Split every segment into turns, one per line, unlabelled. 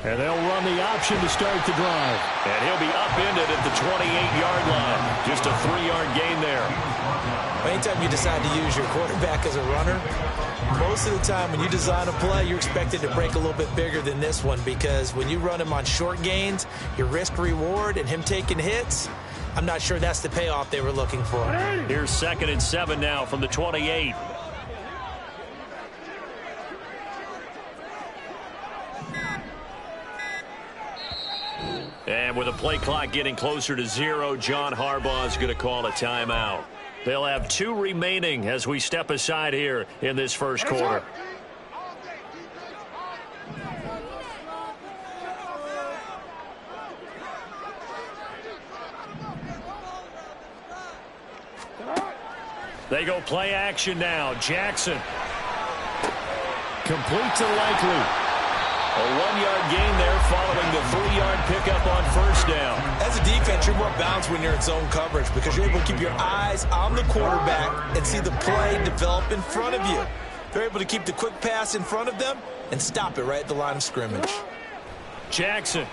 And they'll run the option to start the drive.
And he'll be upended at the 28-yard line. Just a 3-yard gain there.
Anytime you decide to use your quarterback as a runner, most of the time when you design a play, you're expected to break a little bit bigger than this one, because when you run him on short gains, your risk-reward and him taking hits, I'm not sure that's the payoff they were looking for.
Here's 2nd and 7 now from the 28. And with the play clock getting closer to 0, John Harbaugh is going to call a timeout. They'll have 2 remaining as we step aside here in this first quarter. They go play action now. Jackson.
Complete to Likely.
A 1-yard gain there following the 3-yard pickup on first down.
As a defense, you're more balanced when you're in zone coverage because you're able to keep your eyes on the quarterback and see the play develop in front of you. They're able to keep the quick pass in front of them and stop it right at the line of scrimmage.
Jackson.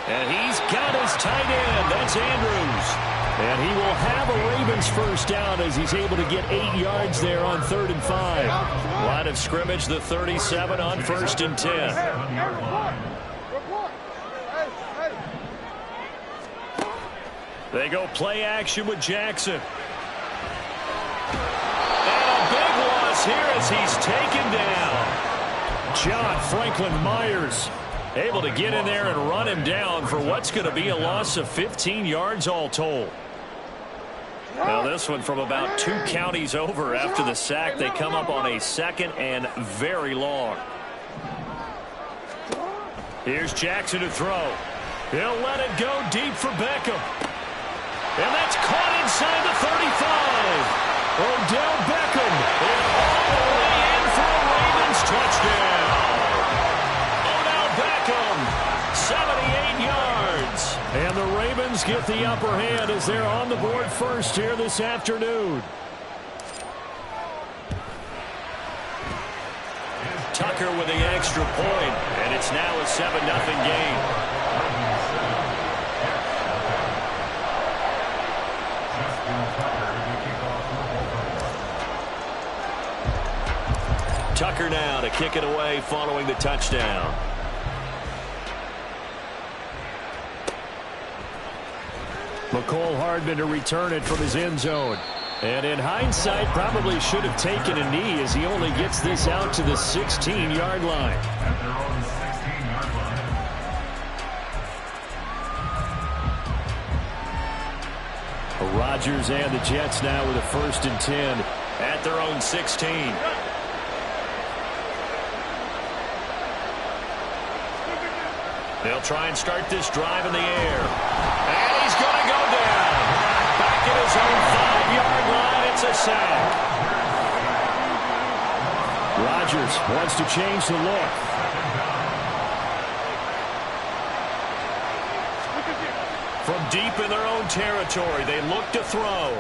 And he's got his tight end. That's Andrews.
And he will have a Ravens first down as he's able to get 8 yards there on 3rd and 5.
Line of scrimmage, the 37 on 1st and 10. They go play action with Jackson. And a big loss here as he's taken down.
John Franklin Myers able to get in there and run him down for what's going to be a loss of 15 yards all told.
Now this one from about 2 counties over after the sack. They come up on a 2nd and very long. Here's Jackson to throw. He'll let it go deep for Beckham. And that's caught inside the 35.
Odell Beckham.
And all the way in for a Ravens touchdown. Odell Beckham, 78 yards.
And the Ravens get the upper hand as they're on the board first here this afternoon.
Tucker with the extra point, and it's now a 7-0 game. Tucker now to kick it away following the touchdown.
McCole Hardman to return it from his end zone. And in hindsight, probably should have taken a knee as he only gets this out to the 16-yard line. Rodgers and the Jets now with a 1st and 10
at their own 16. They'll try and start this drive in the air. And he's going to go down. Back at his own 5-yard line. It's a sack.
Rodgers wants to change the look.
From deep in their own territory, they look to throw.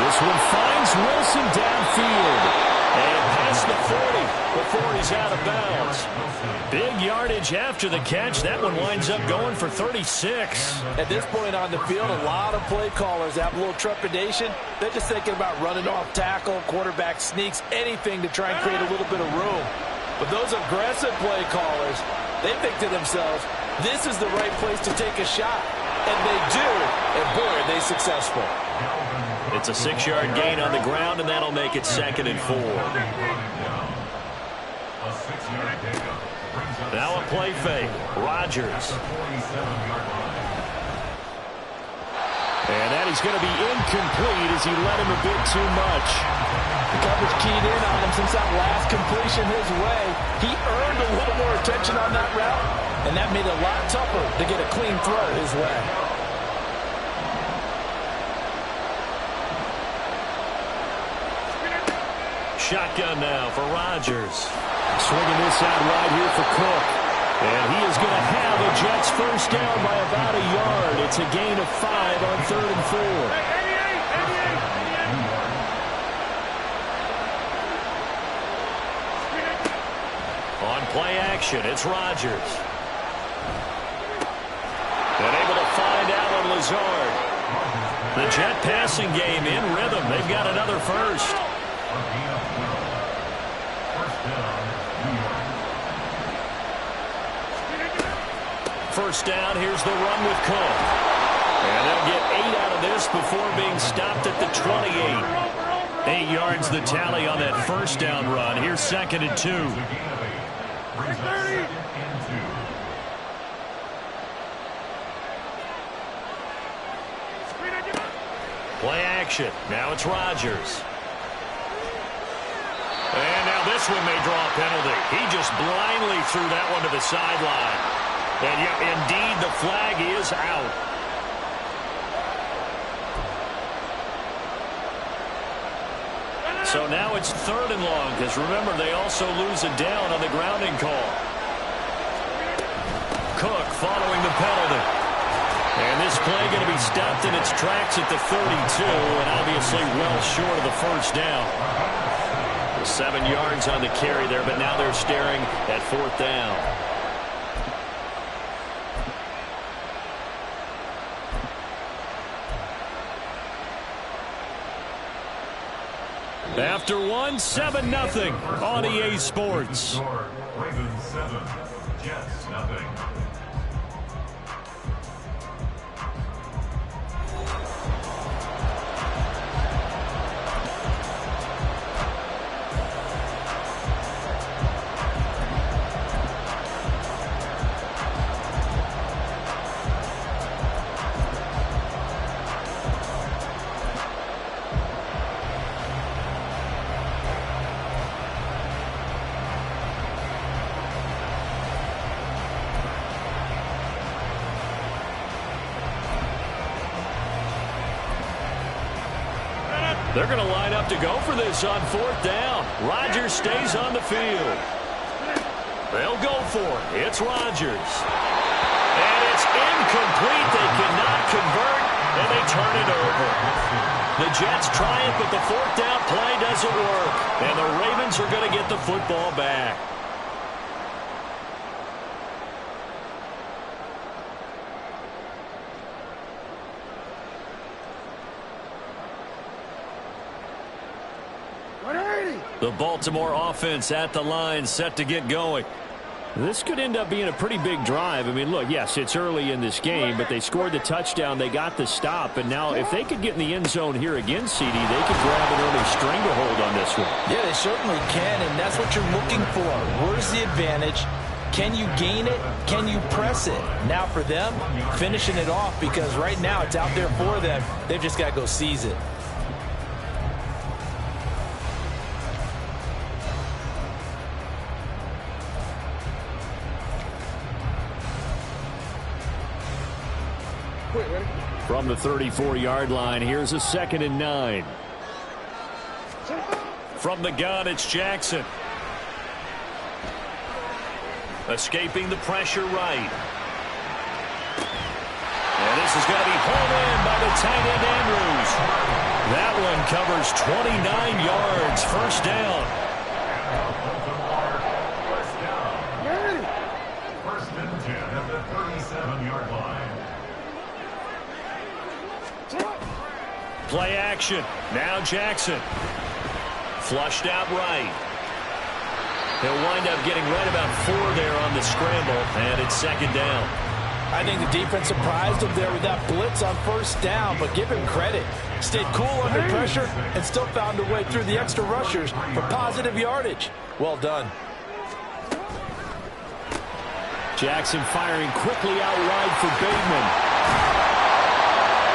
This one finds Wilson downfield.
And past the 40 before he's out of bounds. Big yardage after the catch. That one winds up going for 36.
At this point on the field, a lot of play callers have a little trepidation. They're just thinking about running off tackle, quarterback sneaks, anything to try and create a little bit of room. But those aggressive play callers, they think to themselves, this is the right place to take a shot. And they do, and boy, are they successful.
It's a 6-yard gain on the ground, and that'll make it 2nd and 4. Now a play fake. Rodgers.
And that is going to be incomplete as he led him a bit too much.
The coverage keyed in on him since that last completion his way. He earned a little more attention on that route, and that made it a lot tougher to get a clean throw his way.
Shotgun now for Rodgers.
Swinging this out right here for Cook. And he is going to have the Jets first down by about a yard. It's a gain of 5 on 3rd and 4.
Play action. It's Rodgers. And able to find Allen Lazard. The Jet passing game in rhythm. They've got another first. First down, here's the run with Cook. And they'll get 8 out of this before being stopped at the 28. 8 yards the tally on that first down run. Here's 2nd and 2. Play action. Now it's Rodgers. And now this one may draw a penalty. He just blindly threw that one to the sideline. And yet, indeed, the flag is out. So now it's 3rd and long, because remember, they also lose a down on the grounding call. Cook following the penalty. And this play going to be stopped in its tracks at the 32, and obviously well short of the first down. 7 yards on the carry there, but now they're staring at 4th down. After 1, 7-0 on EA Sports.
Ravens 7, Jets nothing.
They're going to line up to go for this on 4th down. Rodgers stays on the field. They'll go for it. It's Rodgers. And it's incomplete. They cannot convert, and they turn it over. The Jets try it, but the 4th down play doesn't work. And the Ravens are going to get the football back. The Baltimore offense at the line, set to get going. This could end up being a pretty big drive. I mean, look, yes, it's early in this game, but they scored the touchdown. They got the stop. And now if they could get in the end zone here again, CD, they could grab an early stranglehold on this one.
Yeah, they certainly can, and that's what you're looking for. Where's the advantage? Can you gain it? Can you press it? Now for them, finishing it off, because right now it's out there for them. They've just got to go seize it.
From the 34-yard line, here's a 2nd and 9. From the gun, it's Jackson. Escaping the pressure right. And this is going to be pulled in by the tight end Andrews. That one covers 29 yards. First down.
First and 10 at the 37-yard line.
Play action. Now Jackson. Flushed out right. He'll wind up getting right about 4 there on the scramble, and it's 2nd down.
I think the defense surprised him there with that blitz on first down, but give him credit. Stayed cool under pressure and still found a way through the extra rushers for positive yardage. Well done.
Jackson firing quickly out wide for Bateman.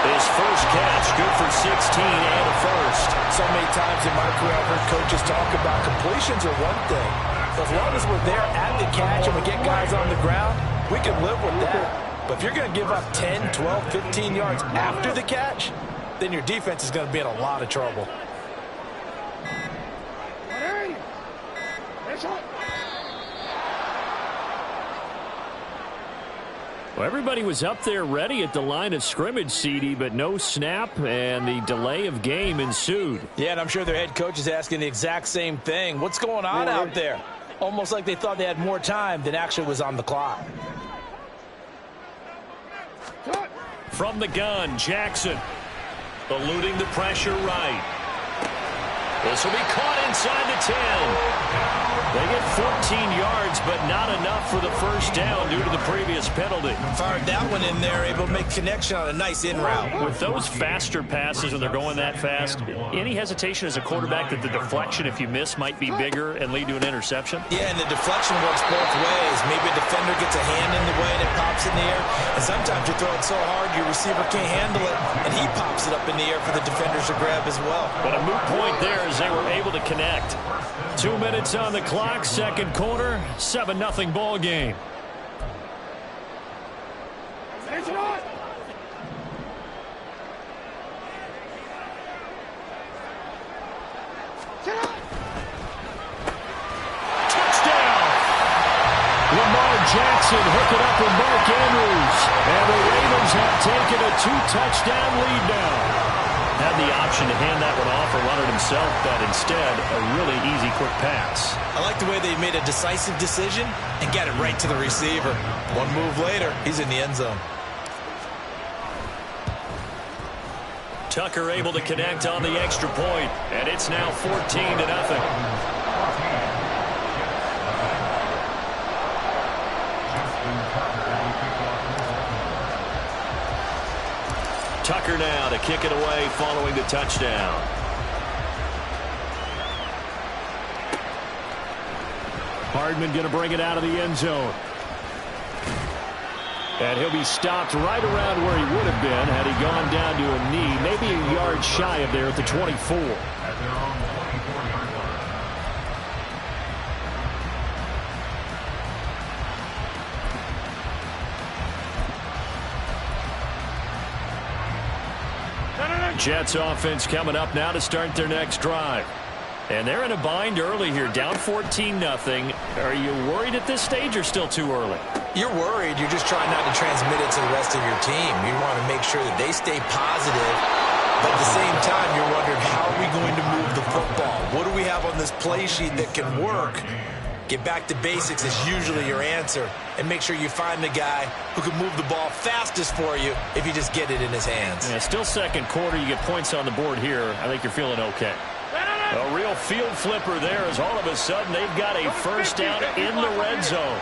His first catch, good for 16 and a first.
So many times in my career I've heard coaches talk about completions are one thing. As long as we're there at the catch and we get guys on the ground, we can live with that. But if you're going to give up 10, 12, 15 yards after the catch, then your defense is going to be in a lot of trouble.
Well, everybody was up there ready at the line of scrimmage, CD, but no snap, and the delay of game ensued.
Yeah, and I'm sure their head coach is asking the exact same thing. What's going on out there? Almost like they thought they had more time than actually was on the clock.
From the gun, Jackson. Eluding the pressure right. This will be caught inside the 10. They get 14 yards, but not enough for the first down due to the previous penalty.
Fired that one in there, able to make connection on a nice in route.
With those faster passes when they're going that fast, any hesitation as a quarterback that the deflection, if you miss, might be bigger and lead to an interception?
Yeah, and the deflection works both ways. Maybe a defender gets a hand in the way and it pops in the air. And sometimes you throw it so hard your receiver can't handle it, and he pops it up in the air for the defenders to grab as well.
But a moot point there as they were able to connect. 2 minutes on the clock, second quarter, 7-0 ball game.
Jackson hooking up with Mark Andrews. And the Ravens have taken a 2-touchdown lead now.
Had the option to hand that one off or run it himself, but instead, a really easy, quick pass.
I like the way they made a decisive decision and got it right to the receiver. One move later, he's in the end zone.
Tucker able to connect on the extra point, and it's now 14-0. Tucker now to kick it away following the touchdown.
Hardman going to bring it out of the end zone. And he'll be stopped right around where he would have been had he gone down to a knee, maybe a yard shy of there at the 24. Jets offense coming up now to start their next drive. And they're in a bind early here, down 14-0. Are you worried at this stage or still too early?
You're worried. You're just trying not to transmit it to the rest of your team. You want to make sure that they stay positive. But at the same time, you're wondering, how are we going to move the football? What do we have on this play sheet that can work? Get back to basics is usually your answer. And make sure you find the guy who can move the ball fastest for you if you just get it in his hands.
Yeah, still second quarter. You get points on the board here. I think you're feeling okay. A real field flipper there as all of a sudden they've got a first down in the red zone.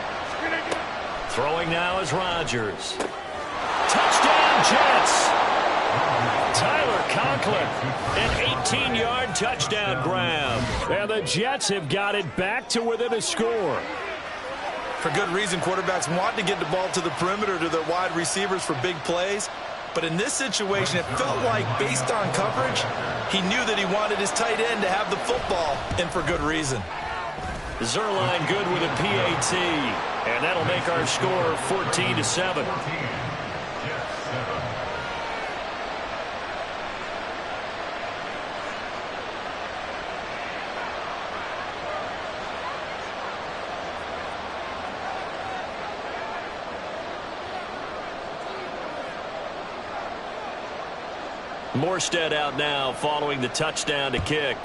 Throwing now is Rodgers. Touchdown Jets. Tyler Conklin, an 18-yard touchdown grab.
And the Jets have got it back to within a score.
For good reason, quarterbacks want to get the ball to the perimeter to their wide receivers for big plays. But in this situation, it felt like, based on coverage, he knew that he wanted his tight end to have the football, and for good reason.
Zerline good with a PAT, and that'll make our score 14-7. Morstead out now following the touchdown to kick.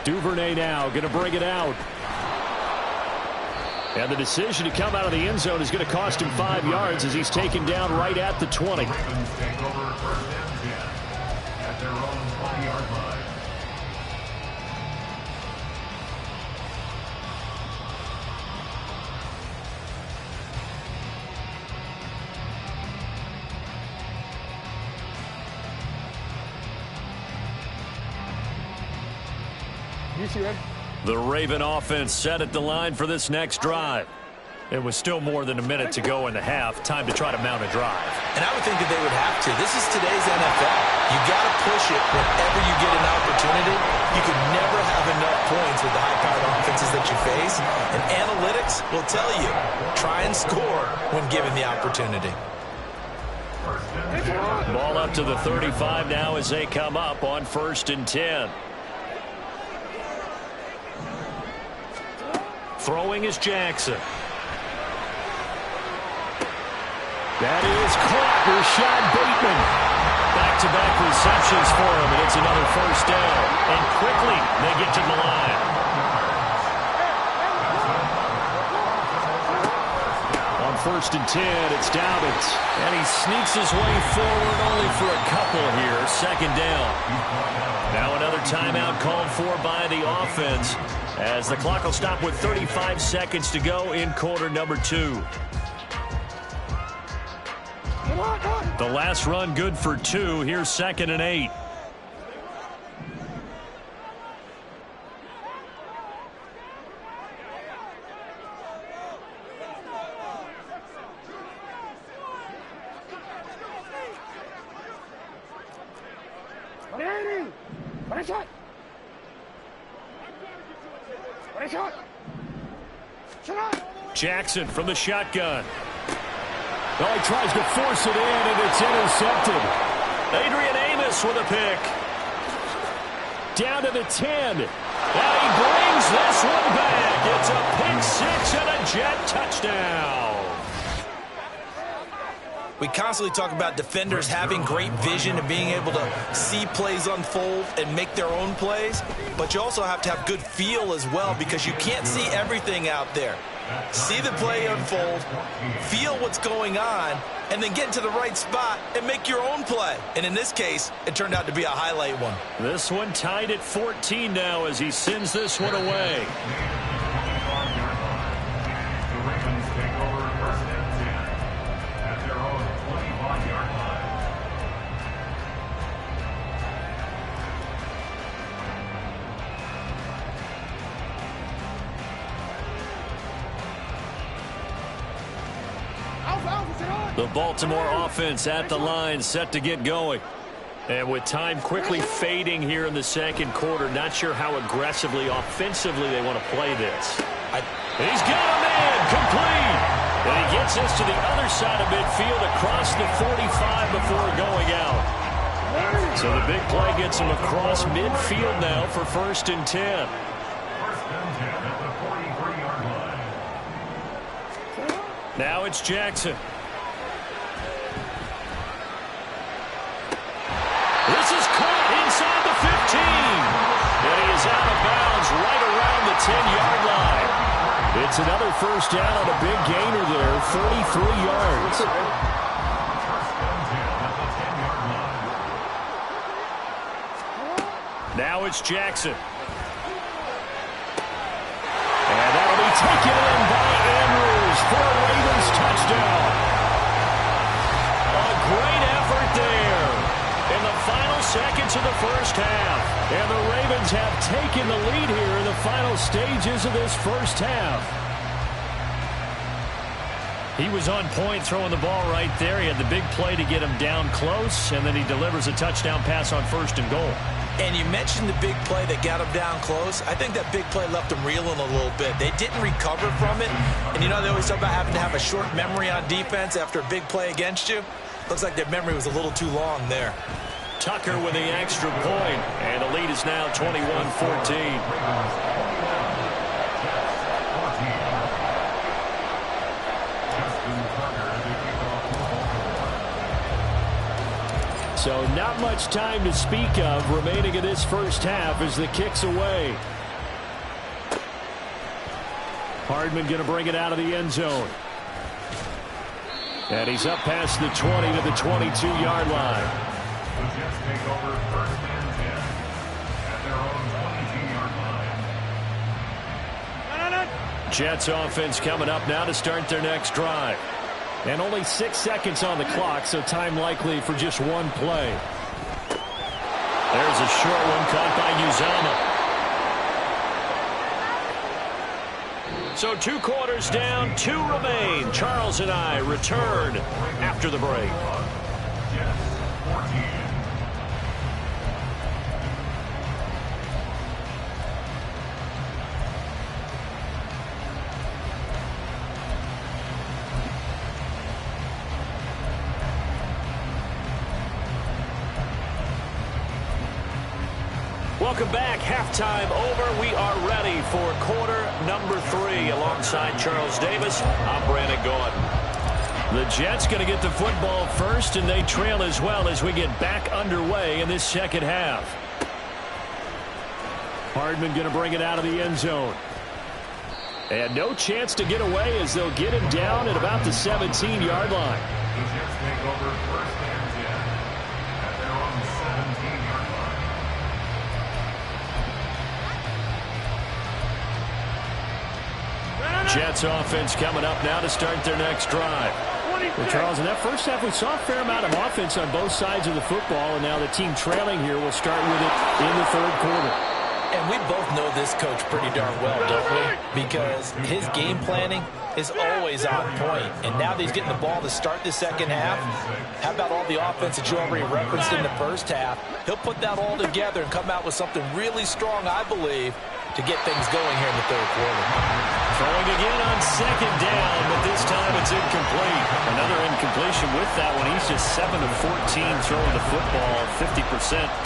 Duvernay now going to bring it out. And the decision to come out of the end zone is going to cost him 5 yards as he's taken down right at the 20.
The Raven offense set at the line for this next drive. It was still more than a minute to go in the half. Time to try to mount a drive.
And I would think that they would have to. This is today's NFL. You got to push it whenever you get an opportunity. You can never have enough points with the high-powered offenses that you face. And analytics will tell you, try and score when given the opportunity.
Ball up to the 35 now as they come up on 1st and 10. Throwing is Jackson. That is caught. Rashad Bateman. Back
back-to-back receptions for him, and it's another first down. And quickly, they get to the line. On 1st and 10, it's Dobbins. And he sneaks his way forward only for a couple here. 2nd down. Now another timeout called for by the offense, as the clock will stop with 35 seconds to go in quarter number 2. The last run good for 2. Here's 2nd and 8. Jackson from the shotgun.
Oh, he tries to force it in, and it's intercepted.
Adrian Amos with a pick. Down to the 10. And he brings this one back. It's a pick six and a Jet touchdown.
We constantly talk about defenders having great vision and being able to see plays unfold and make their own plays, but you also have to have good feel as well, because you can't see everything out there. See the play unfold, feel what's going on, and then get to the right spot and make your own play. And in this case, it turned out to be a highlight one.
This one tied at 14 now as he sends this one away. The Baltimore offense at the line, set to get going. And with time quickly fading here in the 2nd quarter, not sure how aggressively, offensively they want to play this. He's got a man, complete. And he gets this to the other side of midfield across the 45 before going out. So the big play gets him across midfield now for 1st and 10.
1st and 10 at the 43-yard line.
Now it's Jackson. This is caught inside the 15. And he is out of bounds right around the 10-yard line. It's another first down on a big gainer there, 43 yards.
1st and 10 at the 10-yard line.
Now it's Jackson. And that'll be taken in by Andrews for a Ravens touchdown. A great effort there in the final seconds of the first half. And the Ravens have taken the lead here in the final stages of this first half. He was on point throwing the ball right there. He had the big play to get him down close, and then he delivers a touchdown pass on 1st and goal.
And you mentioned the big play that got him down close. I think that big play left him reeling a little bit. They didn't recover from it. And you know, they always talk about having to have a short memory on defense after a big play against you. Looks like their memory was a little too long there.
Tucker with the extra point, and the lead is now 21-14. So not much time to speak of remaining in this first half as the kick's away. Hardman going to bring it out of the end zone. And he's up past the 20 to the 22-yard line.
The Jets take over 1st and 10 at their own 22-yard line.
Jets offense coming up now to start their next drive. And only 6 seconds on the clock, so time likely for just one play. There's a short one caught by Uzama. So 2 quarters down, 2 remain. Charles and I return after the break.
Jets 14.
Welcome back. Halftime over. We are ready for quarter number 3. Alongside Charles Davis, I'm Brandon Gaudin. The Jets going to get the football first, and they trail as well as we get back underway in this second half. Hardman going to bring it out of the end zone. And no chance to get away as they'll get him down at about the 17-yard line.
The Jets take over first and 10 at their own 17-yard line.
Jets offense coming up now to start their next drive. Well, Charles, in that first half, we saw a fair amount of offense on both sides of the football, and now the team trailing here will start with it in the third quarter.
And we both know this coach pretty darn well, don't we? Because his game planning is always on point. And now that he's getting the ball to start the second half, how about all the offense that you already referenced in the first half? He'll put that all together and come out with something really strong, I believe, to get things going here in the third quarter.
Throwing again on second down, but this time it's incomplete. Another incompletion with that one. He's just 7 of 14 throwing the football, 50%.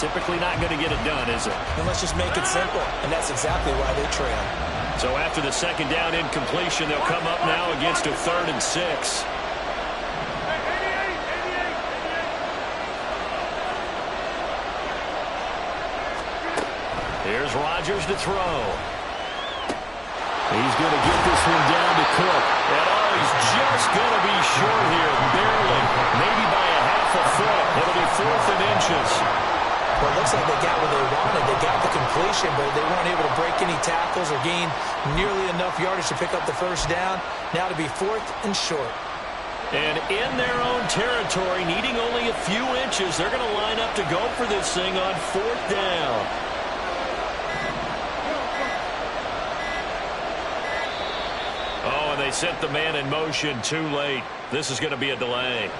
Typically not going to get it done, is it?
And let's just make it simple, and that's exactly why they trail.
So after the second down incompletion, they'll come up now against a 3rd and 6. Here's Rodgers to throw. He's going to get this one down to Cook. And he's just going to be short here, barely, maybe by a half a foot. It'll be 4th and inches.
Well, it looks like they got what they wanted. They got the completion, but they weren't able to break any tackles or gain nearly enough yardage to pick up the first down. Now to be 4th and short.
And in their own territory, needing only a few inches, they're going to line up to go for this thing on 4th down. Oh, and they sent the man in motion too late. This is going to be a delay.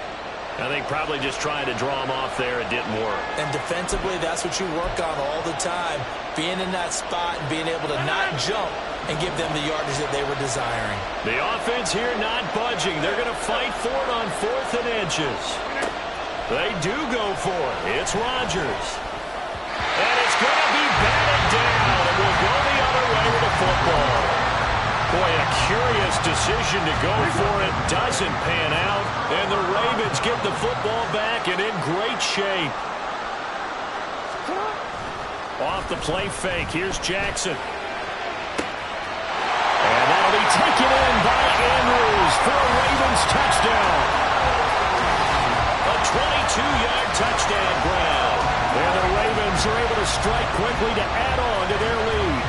I think probably just trying to draw him off there, it didn't work.
And defensively, that's what you work on all the time. Being in that spot and being able to not jump and give them the yardage that they were desiring.
The offense here not budging. They're going to fight for it on 4th and inches. They do go for it. It's Rodgers. And it's going to be batted down. And we'll go the other way with the football. Boy, a curious decision to go for it. Doesn't pan out. And the Ravens get the football back and in great shape. Off the play fake. Here's Jackson. And that'll be taken in by Andrews for a Ravens touchdown. A 22-yard touchdown grab. And the Ravens are able to strike quickly to add on to their lead.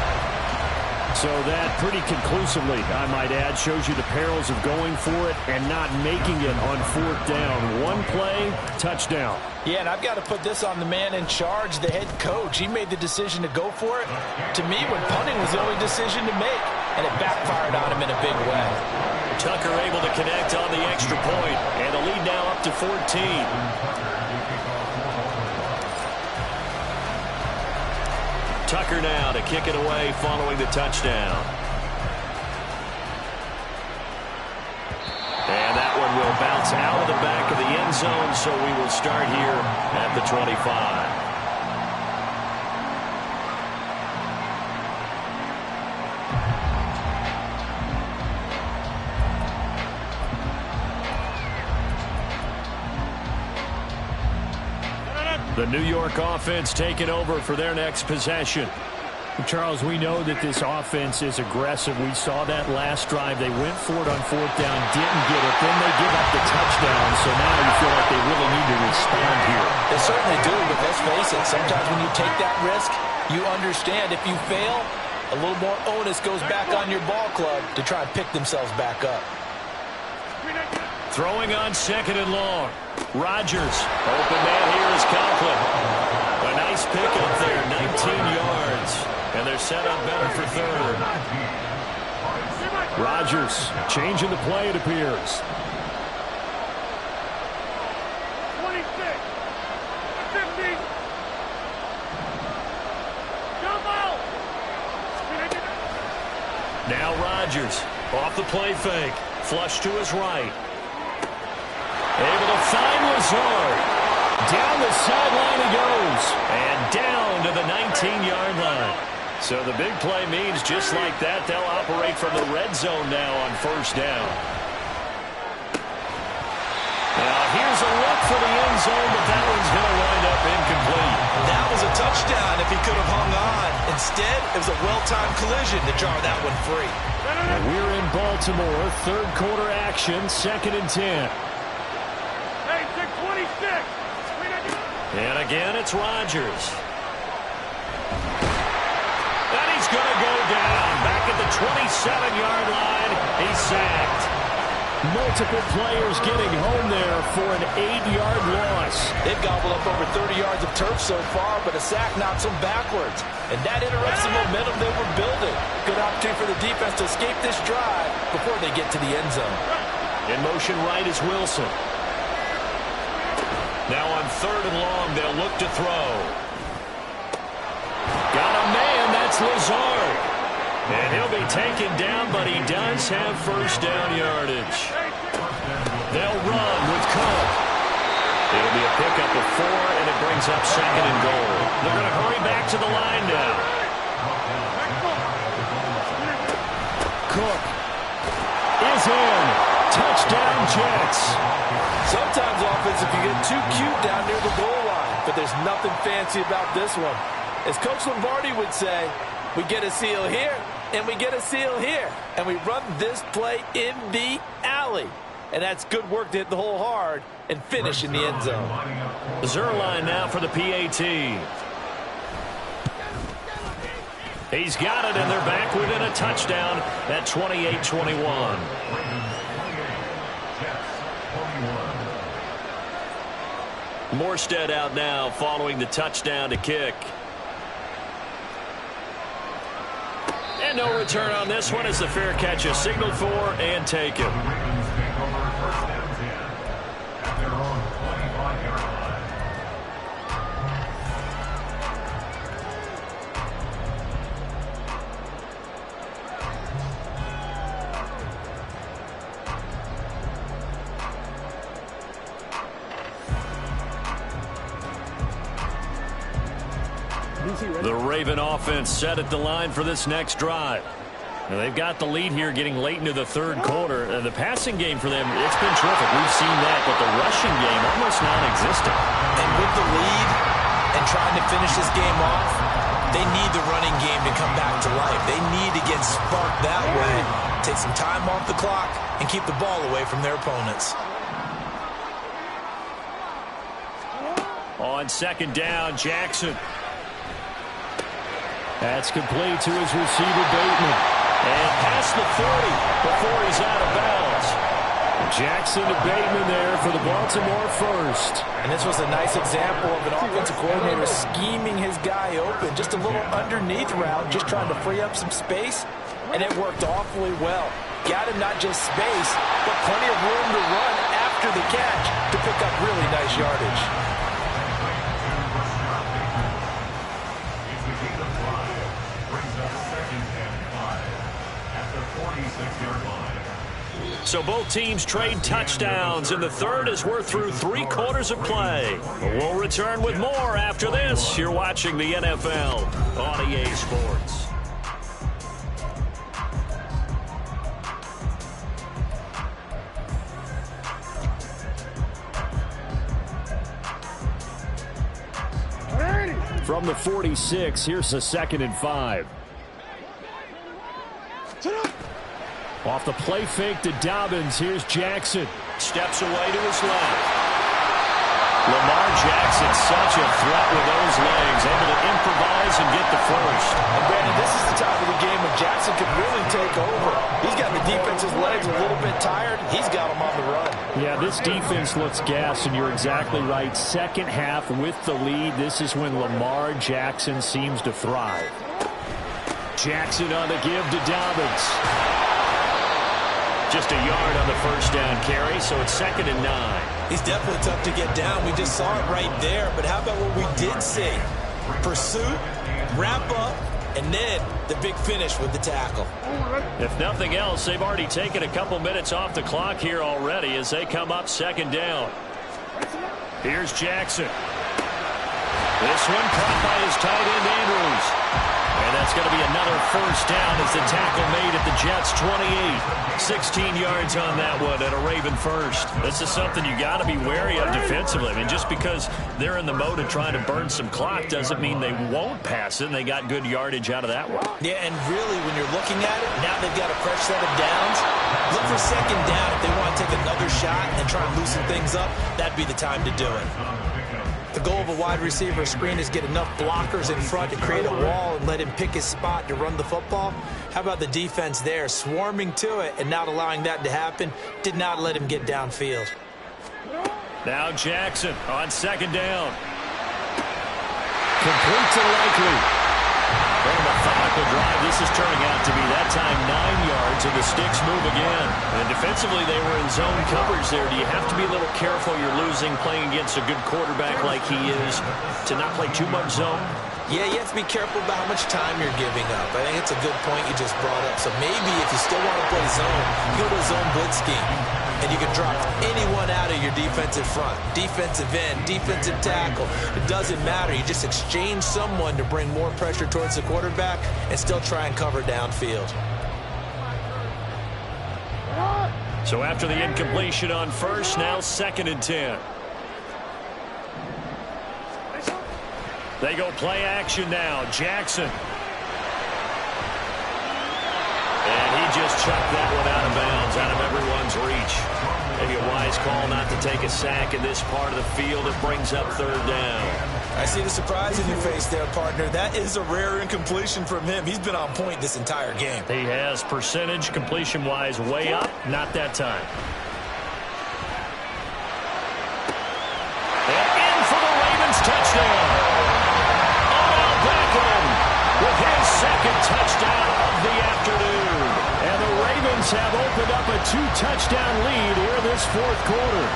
So that pretty conclusively, I might add, shows you the perils of going for it and not making it on 4th down. One play, touchdown.
Yeah, and I've got to put this on the man in charge, the head coach. He made the decision to go for it. To me, when punting was the only decision to make, and it backfired on him in a big way.
Tucker able to connect on the extra point, and the lead now up to 14. Tucker now to kick it away following the touchdown. And that one will bounce out of the back of the end zone, so we will start here at the 25. The New York offense taking over for their next possession.
Charles, we know that this offense is aggressive. We saw that last drive. They went for it on 4th down, didn't get it. Then they give up the touchdown, so now you feel like they really need to respond here.
They certainly do, but let's face it, sometimes when you take that risk, you understand if you fail, a little more onus goes back on your ball club to try and pick themselves back up.
Throwing on 2nd and long. Rodgers. Open man here is Conklin. A nice pick up there, 19 yards. And they're set up better for 3rd.
Rodgers changing the play, it appears.
26, 50. Jump out.
Now Rodgers off the play fake. Flush to his right. Able to find Lazard. Down the sideline he goes. And down to the 19-yard line. So the big play means just like that, they'll operate from the red zone now on 1st down. Now here's a look for the end zone, but that one's going to wind up incomplete.
That was a touchdown if he could have hung on. Instead, it was a well-timed collision to jar that one free.
And we're in Baltimore, third quarter action, 2nd and 10.
Hey, 626.
And again, it's Rodgers. And he's going to go down. Back at the 27-yard line, he's sacked. Multiple players getting home there for an 8-yard loss.
They've gobbled up over 30 yards of turf so far, but a sack knocks them backwards. And that interrupts the momentum they were building. Good opportunity for the defense to escape this drive before they get to the end zone.
In motion right is Wilson. Now on 3rd and long, they'll look to throw. Got a man, that's Lazard. And he'll be taken down, but he does have first down yardage. They'll run with Cook. It'll be a pickup of 4, and it brings up 2nd and goal. They're going to hurry back to the line now. Cook is in. Touchdown, Jets.
Sometimes offense can get too cute down near the goal line, but there's nothing fancy about this one. As Coach Lombardi would say, we get a seal here, and we get a seal here, and we run this play in the alley. And that's good work to hit the hole hard and finish in the end zone.
The Zerline now for the PAT. He's got it, and they're back within a touchdown at 28-21. Morstead out now following the touchdown to kick. And no return on this one as the fair catch is signaled for and taken. The Raven offense set at the line for this next drive. Now they've got the lead here getting late into the 3rd quarter. The passing game for them, it's been terrific. We've seen that, but the rushing game almost non-existent.
And with the lead and trying to finish this game off, they need the running game to come back to life. They need to get sparked that way, take some time off the clock, and keep the ball away from their opponents.
On 2nd down, Jackson. That's complete to his receiver, Bateman. And past the 40 before he's out of bounds. Jackson to Bateman there for the Baltimore first.
And this was a nice example of an offensive coordinator scheming his guy open. Just a little underneath route, just trying to free up some space. And it worked awfully well. Got him not just space, but plenty of room to run after the catch to pick up really nice yardage.
So both teams trade touchdowns in the 3rd as we're through 3 quarters of play. We'll return with more after this. You're watching the NFL on EA Sports. From the 46, here's a 2nd and 5. Off the play fake to Dobbins. Here's Jackson. Steps away to his left. Lamar Jackson, such a threat with those legs. Able to improvise and get the first.
And Brandon, this is the time of the game when Jackson could really take over. He's got the defense's legs a little bit tired. He's got them on the run.
Yeah, this defense looks gassed, and you're exactly right. 2nd half with the lead. This is when Lamar Jackson seems to thrive. Jackson on the give to Dobbins. Just a yard on the first down carry, so it's 2nd and 9.
He's definitely tough to get down. We just saw it right there. But how about what we did see? Pursuit, wrap up, and then the big finish with the tackle.
If nothing else, they've already taken a couple minutes off the clock here already as they come up 2nd down. Here's Jackson. This one caught by his tight end, Andrews. And that's going to be another first down as the tackle made at the Jets 28. 16 yards on that one and a Raven first. This is something you got to be wary of defensively. I mean, just because they're in the mode of trying to burn some clock doesn't mean they won't pass it, and they got good yardage out of that one.
Yeah, and really, when you're looking at it, now they've got a fresh set of downs. Look for second down. If they want to take another shot and try and loosen things up, that'd be the time to do it. The goal of a wide receiver screen is get enough blockers in front to create a wall and let him pick his spot to run the football. How about the defense there, swarming to it and not allowing that to happen? Did not let him get downfield.
Now Jackson on second down. Complete to Likely. What a methodical drive. This is turning out to be that time 9 yards, and the sticks move again. And defensively, they were in zone coverage there. Do you have to be a little careful? You're losing playing against a good quarterback like he is to not play too much zone?
Yeah, you have to be careful about how much time you're giving up. I think it's a good point you just brought up. So maybe if you still want to play zone, you go to a zone blitz scheme. And you can drop anyone out of your defensive front. Defensive end, defensive tackle. It doesn't matter. You just exchange someone to bring more pressure towards the quarterback and still try and cover downfield.
So after the incompletion on first, now 2nd and 10. They go play action now. Jackson. And he just chucked that one out of bounds, out of everyone's reach. Maybe a wise call not to take a sack in this part of the field. It brings up 3rd down.
I see the surprise in your face there, partner. That is a rare incompletion from him. He's been on point this entire game.
He has percentage completion-wise way up. Not that time. And in for the Ravens touchdown. Odell Beckham with his 2nd touchdown of the afternoon. And the Ravens have opened up a 2-touchdown lead here in this 4th quarter.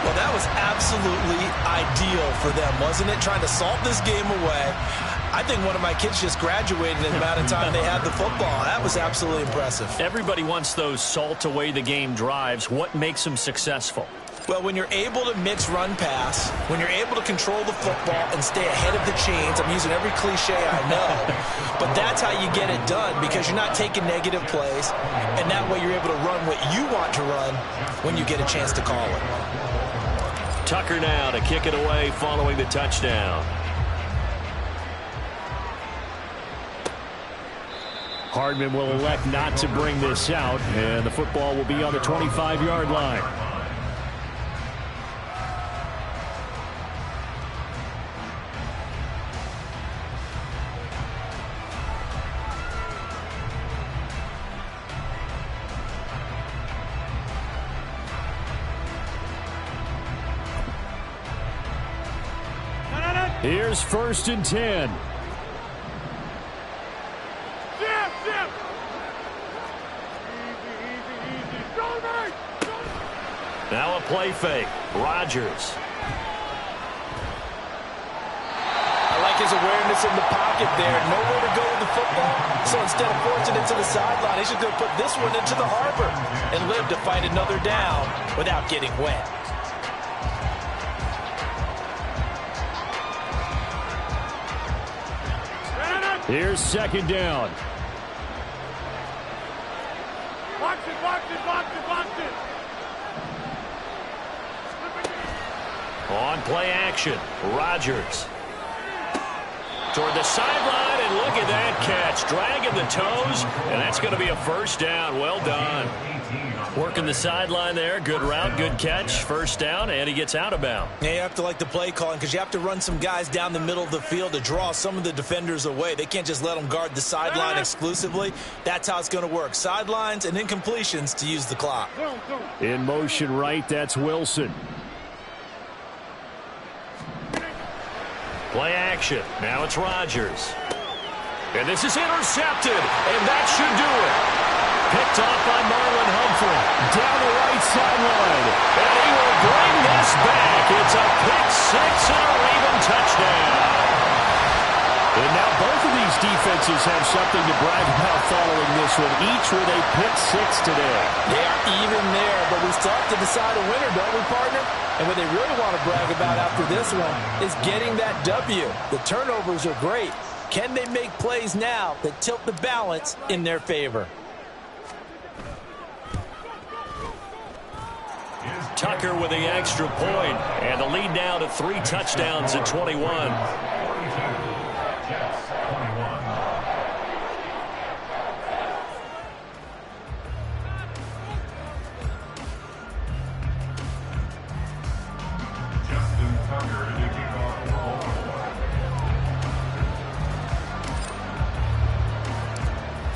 Well, that was absolutely ideal for them, wasn't it? Trying to salt this game away. I think one of my kids just graduated in the amount of time they had the football. That was absolutely impressive.
Everybody wants those salt-away-the-game drives. What makes them successful?
Well, when you're able to mix run-pass, when you're able to control the football and stay ahead of the chains, I'm using every cliche I know, but that's how you get it done because you're not taking negative plays, and that way you're able to run what you want to run when you get a chance to call it.
Tucker now to kick it away following the touchdown. Hardman will elect not to bring this out, and the football will be on the 25-yard line. Here's 1st and 10. Now a play fake. Rodgers.
I like his awareness in the pocket there. Nowhere to go with the football. So instead of forcing it to the sideline, he's just going to put this one into the harbor and live to fight another down without getting wet.
Here's 2nd down.
Box it, box it, box it, box it.
On play action, Rodgers. Toward the sideline, and look at that catch. Dragging the toes, and that's going to be a 1st down. Well done. Working the sideline there. Good route, good catch. 1st down, and he gets out of bounds.
Yeah, you have to like the play calling because you have to run some guys down the middle of the field to draw some of the defenders away. They can't just let them guard the sideline exclusively. That's how it's going to work. Sidelines and incompletions to use the clock.
In motion right, that's Wilson. Play action. Now it's Rodgers. And this is intercepted, and that should do it. Picked off by Marlon Humphrey. Down the right sideline. And he will bring this back. It's a pick 6 and a Raven touchdown. And now both of these defenses have something to brag about following this one. Each with a pick 6 today.
They are even there, but we still have to decide a winner, don't we, partner? And what they really want to brag about after this one is getting that W. The turnovers are great. Can they make plays now that tilt the balance in their favor?
Tucker with the extra point, and the lead now to 3 touchdowns at 21.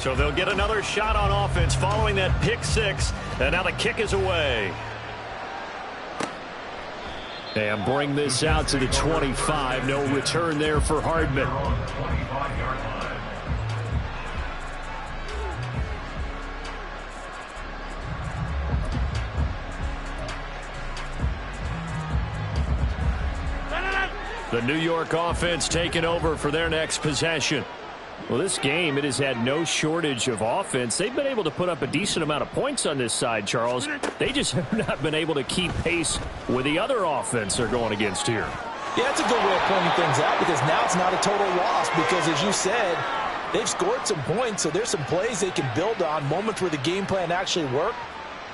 So they'll get another shot on offense following that pick 6, and now the kick is away. And bring this out to the 25. No return there for Hardman. The New York offense taking over for their next possession. Well, this game, it has had no shortage of offense. They've been able to put up a decent amount of points on this side, Charles. They just have not been able to keep pace with the other offense they're going against here.
Yeah, that's a good way of pointing things out, because now it's not a total loss, because as you said, they've scored some points, so there's some plays they can build on, moments where the game plan actually worked.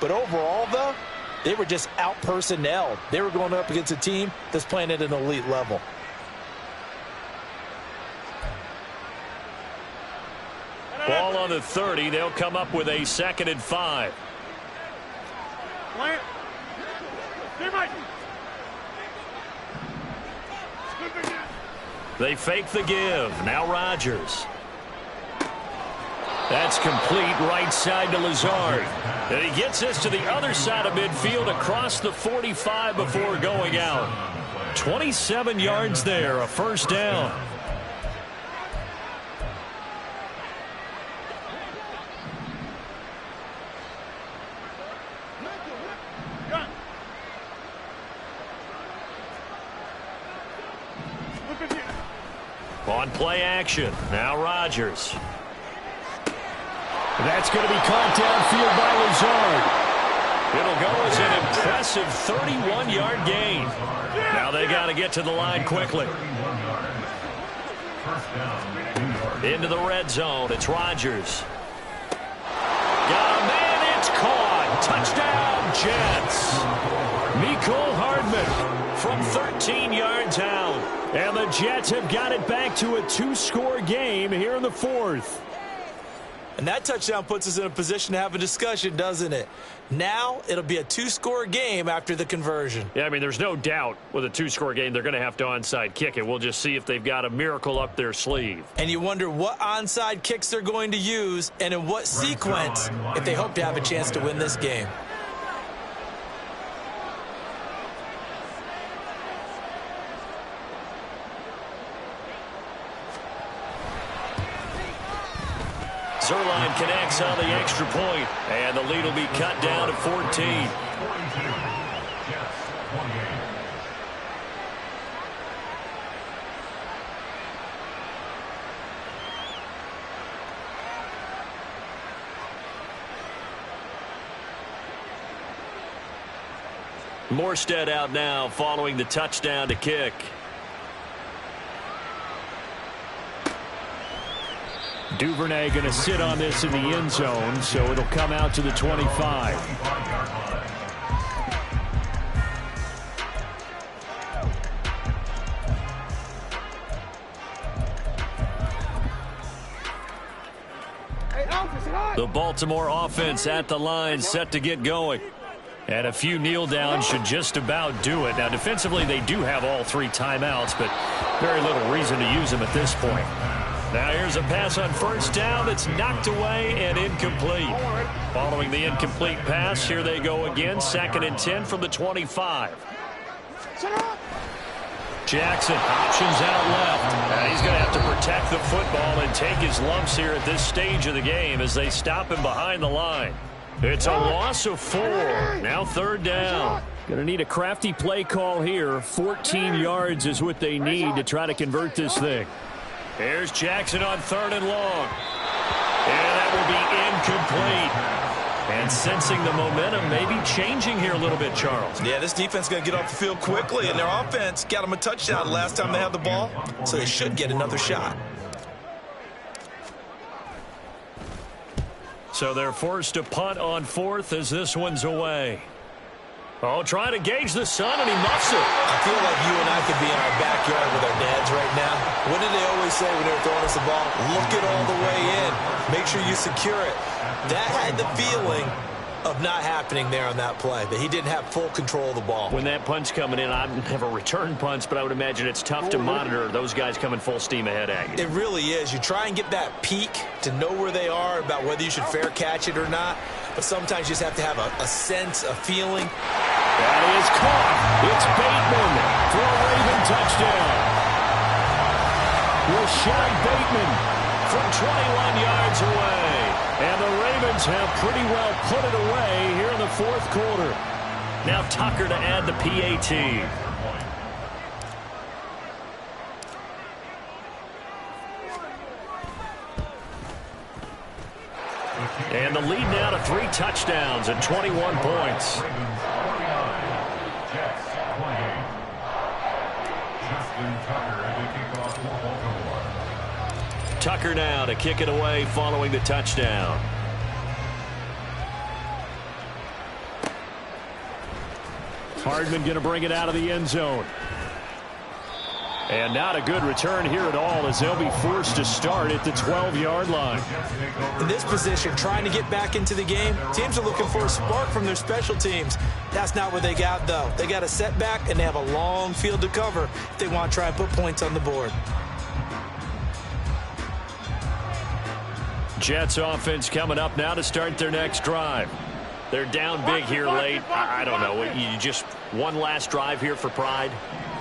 But overall, though, they were just out-personnelled. They were going up against a team that's playing at an elite level.
Ball on the 30. They'll come up with a 2nd and 5. They fake the give. Now Rodgers. That's complete right side to Lazard. And he gets this to the other side of midfield across the 45 before going out. 27 yards there, a first down. On play action. Now Rodgers. That's going to be caught downfield by Lazard. It'll go as an impressive 31-yard gain. Now they got to get to the line quickly. Into the red zone. It's Rodgers. Got a man. It's caught. Touchdown, Jets. Mecole Hardman from 13 yards out. And the Jets have got it back to a 2-score game here in the 4th.
And that touchdown puts us in a position to have a discussion, doesn't it? Now it'll be a 2-score game after the conversion.
Yeah, I mean, there's no doubt with a 2-score game they're going to have to onside kick it. We'll just see if they've got a miracle up their sleeve.
And you wonder what onside kicks they're going to use and in what sequence if they hope to have a chance to win this game.
Zerline connects on the extra point, and the lead will be cut down to 14. Morstead out now following the touchdown to kick. Duvernay going to sit on this in the end zone, so it'll come out to the 25. The Baltimore offense at the line, set to get going. And a few kneel downs should just about do it. Now, defensively, they do have all 3 timeouts, but very little reason to use them at this point. Now here's a pass on first down that's knocked away and incomplete. Following the incomplete pass, here they go again. 2nd and 10 from the 25. Jackson options out left. And he's going to have to protect the football and take his lumps here at this stage of the game as they stop him behind the line. It's a loss of 4. Now 3rd down. Going to need a crafty play call here. 14 yards is what they need to try to convert this thing. Here's Jackson on 3rd and long. And that will be incomplete. And sensing the momentum maybe changing here a little bit, Charles.
Yeah, this defense is going to get off the field quickly, and their offense got them a touchdown last time they had the ball, so they should get another shot. So they're forced to punt on 4th as this one's away.
Oh, trying to gauge the sun, and he muffs it.
I feel like you and I could be in our backyard with our dads right now. What did they always say when they were throwing us the ball? Look it all the way in. Make sure you secure it. That had the feeling of not happening there on that play, that he didn't have full control of the ball.
When that punch coming in, I've never returned punts, but I would imagine it's tough to monitor those guys coming full steam ahead at you.
It really is. You try and get that peek to know where they are, about whether you should fair catch it or not, but sometimes you just have to have a sense, a feeling.
That is caught. It's Bateman for a Raven touchdown. Rashad Bateman from 21 yards away. And the Ravens have pretty well put it away here in the fourth quarter.
Now Tucker to add the PAT. And the lead now to 3 touchdowns and 21 points. Tucker now to kick it away following the touchdown.
Hardman going to bring it out of the end zone. And not a good return here at all, as they'll be forced to start at the 12-yard line.
In this position, trying to get back into the game, teams are looking for a spark from their special teams. That's not what they got, though. They got a setback, and they have a long field to cover if they want to try and put points on the board.
Jets offense coming up now to start their next drive. They're down big here late. I don't know. You just one last drive here for pride?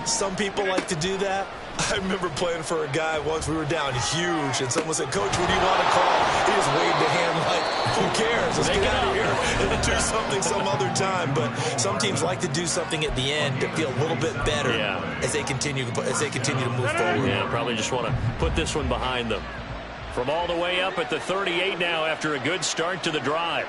Some people like to do that. I remember playing for a guy once. We were down huge, and someone said, "Coach, what do you want to call?" He just waved a hand like, who cares? Let's get out of here and do something some other time. But some teams like to do something at the end to feel a little bit better as they continue to move forward.
Yeah, probably just want to put this one behind them. From all the way up at the 38 now after a good start to the drive.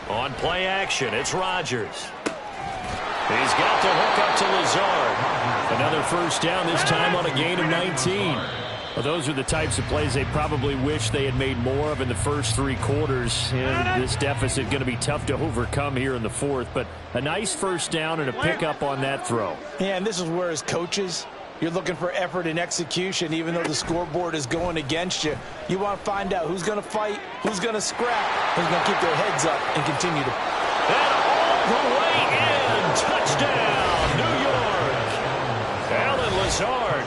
On play action, it's Rodgers. He's got the hook up to Lazard.
Another first down, this time on a gain of 19. Well, those are the types of plays they probably wish they had made more of in the first 3 quarters. And this deficit going to be tough to overcome here in the fourth. But a nice first down and a pickup on that throw.
Yeah, and this is where, as coaches, you're looking for effort and execution, even though the scoreboard is going against you. You want to find out who's going to fight, who's going to scrap, who's going to keep their heads up and continue to.
And all the way in, touchdown, New York. Alan Lazard,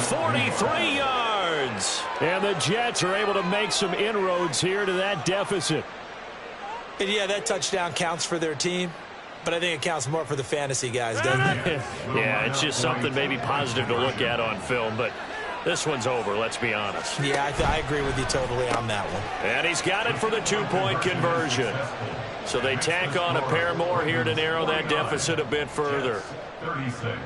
43 yards.
And the Jets are able to make some inroads here to that deficit.
And yeah, that touchdown counts for their team. But I think it counts more for the fantasy guys, doesn't it?
Yeah, it's just something maybe positive to look at on film, but this one's over, let's be honest.
Yeah, I agree with you totally on that one.
And he's got it for the 2-point conversion. So they tack on a pair more here to narrow that deficit a bit further.
36.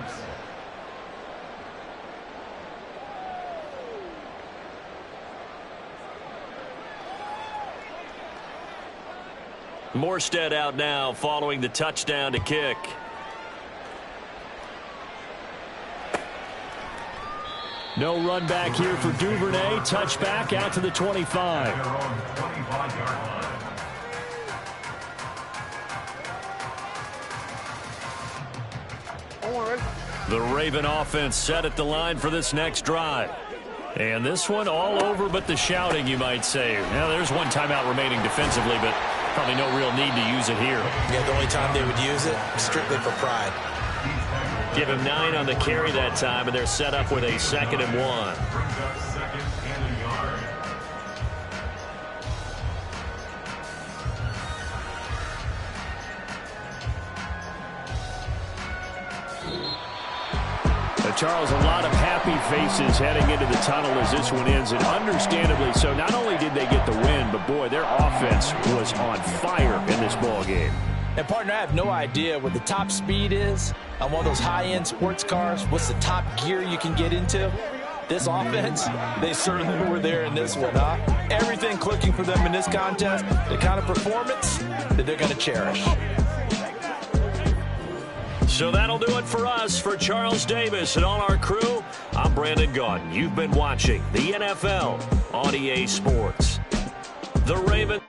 Morstead out now following the touchdown to kick.
No run back here for Duvernay. Touchback out to the 25.
The Raven offense set at the line for this next drive. And this one all over but the shouting, you might say. Now, there's one timeout remaining defensively, but probably no real need to use it here.
Yeah, the only time they would use it, strictly for pride.
Give him 9 on the carry that time, and they're set up with a 2nd and 1.
Charles, a lot of happy faces heading into the tunnel as this one ends, and understandably so. Not only did they get the win, but boy, their offense was on fire in this ball game.
And partner, I have no idea what the top speed is on one of those high-end sports cars. What's the top gear you can get into? This offense, they certainly were there in this one, huh? Everything clicking for them in this contest, the kind of performance that they're going to cherish.
So that'll do it for us. For Charles Davis and all our crew, I'm Brandon Gaudin. You've been watching the NFL on EA Sports. The Ravens.